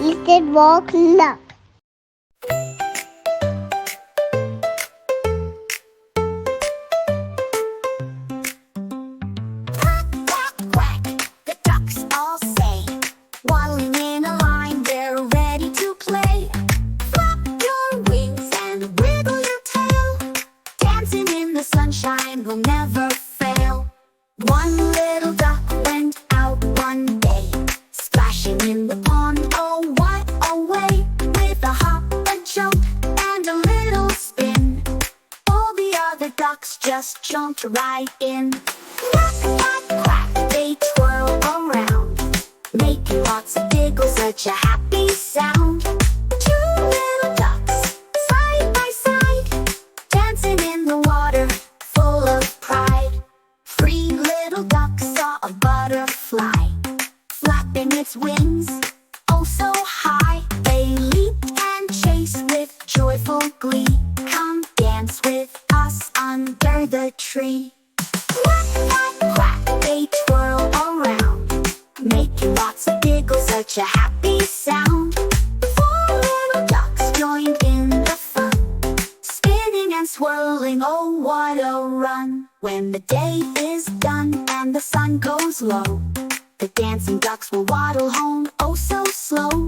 tasted walk luck. Quack, quack, the ducks all say, waddling in a line, they're ready to play. Flap your wings and wiggle your tail, dancing in the sunshine will never fail. One little duck went out one day, splashing in the pond, oh what a way! With a hop, a jump, and a little spin, all the other ducks just jumped right in. Quack, quack, quack, they twirl around, making lots of giggles, such a happy sound. Two little ducks, side by side, dancing in the water, full of pride. Three little ducks saw a butterfly, flapping its wings, oh so high. They leaped and chased with joyful glee. Come dance with us under the tree. Quack, quack, quack, they twirl around, making lots of giggles, such a happy sound. Four little ducks joined in the fun, spinning and swirling, oh what a run. When the day is done and the sun goes low, the dancing ducks will waddle home, oh so slow.